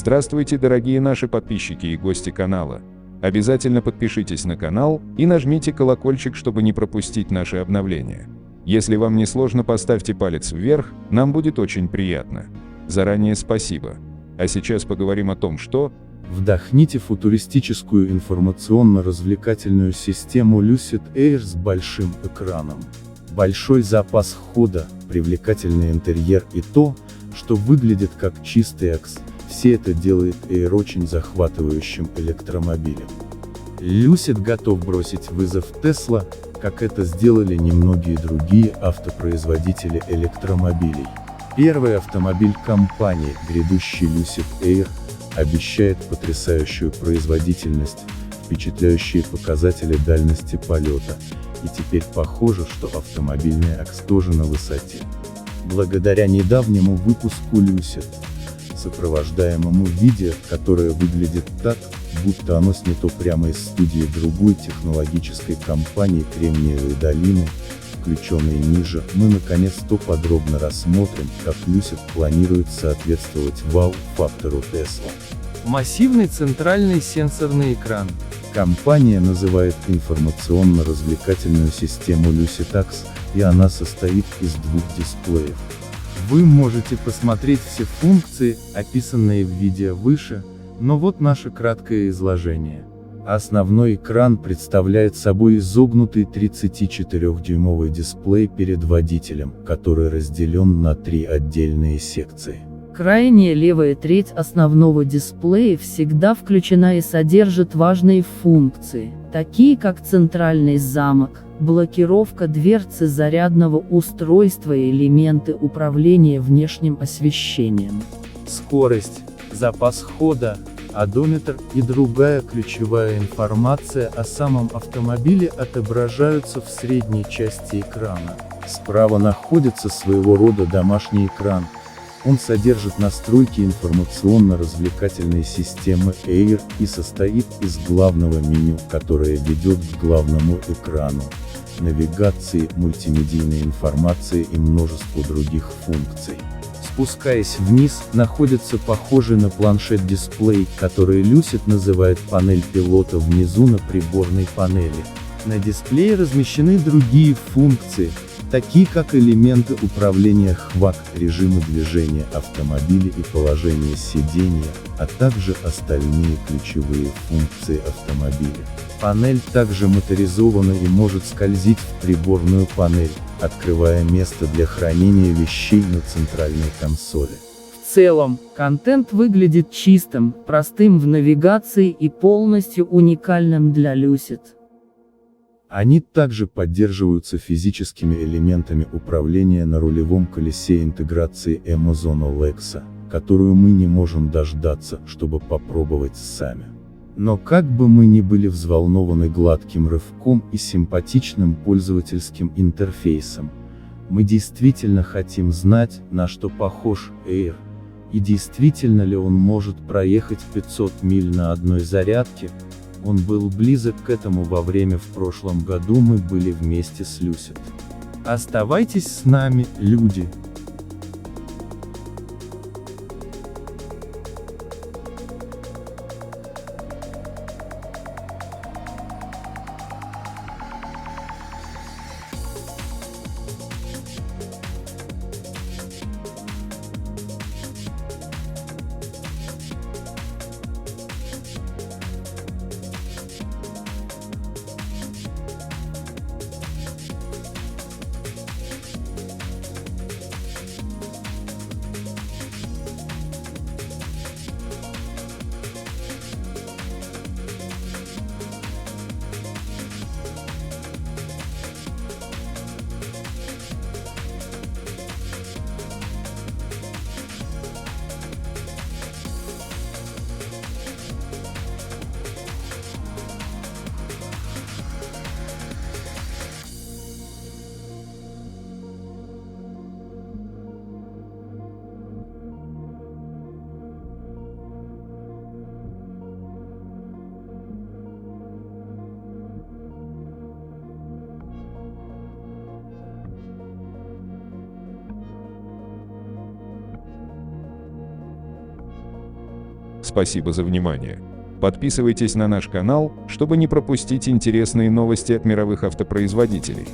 Здравствуйте, дорогие наши подписчики и гости канала. Обязательно подпишитесь на канал и нажмите колокольчик, чтобы не пропустить наши обновления. Если вам не сложно, поставьте палец вверх, нам будет очень приятно. Заранее спасибо. А сейчас поговорим о том, что... Вдохните футуристическую информационно-развлекательную систему Lucid Air с большим экраном. Большой запас хода, привлекательный интерьер и то, что выглядит как чистый экс. Все это делает Air очень захватывающим электромобилем. Lucid готов бросить вызов Tesla, как это сделали немногие другие автопроизводители электромобилей. Первый автомобиль компании, грядущий Lucid Air, обещает потрясающую производительность, впечатляющие показатели дальности полета, и теперь похоже, что автомобильный экс тоже на высоте. Благодаря недавнему выпуску Lucid, сопровождаемому видео, которое выглядит так, будто оно снято прямо из студии другой технологической компании Кремниевой долины, включенной ниже, мы наконец-то подробно рассмотрим, как Lucid планирует соответствовать вау-фактору Tesla. Массивный центральный сенсорный экран. Компания называет информационно-развлекательную систему LucidAx, и она состоит из двух дисплеев. Вы можете посмотреть все функции, описанные в видео выше, но вот наше краткое изложение. Основной экран представляет собой изогнутый 34-дюймовый дисплей перед водителем, который разделен на три отдельные секции. Крайняя левая треть основного дисплея всегда включена и содержит важные функции, такие как центральный замок, блокировка дверцы зарядного устройства и элементы управления внешним освещением. Скорость, запас хода, одометр и другая ключевая информация о самом автомобиле отображаются в средней части экрана. Справа находится своего рода домашний экран. Он содержит настройки информационно-развлекательной системы Air и состоит из главного меню, которое ведет к главному экрану, навигации, мультимедийной информации и множеству других функций. Спускаясь вниз, находится похожий на планшет дисплей, который Lucid называет панель пилота внизу на приборной панели. На дисплее размещены другие функции, такие как элементы управления хват, режимы движения автомобиля и положение сидения, а также остальные ключевые функции автомобиля. Панель также моторизована и может скользить в приборную панель, открывая место для хранения вещей на центральной консоли. В целом, контент выглядит чистым, простым в навигации и полностью уникальным для Lucid. Они также поддерживаются физическими элементами управления на рулевом колесе интеграции Amazon Alexa, которую мы не можем дождаться, чтобы попробовать сами. Но как бы мы ни были взволнованы гладким рывком и симпатичным пользовательским интерфейсом, мы действительно хотим знать, на что похож Air, и действительно ли он может проехать 500 миль на одной зарядке. Он был близок к этому во время. В прошлом году мы были вместе с Lucid. Оставайтесь с нами, люди. Спасибо за внимание. Подписывайтесь на наш канал, чтобы не пропустить интересные новости от мировых автопроизводителей.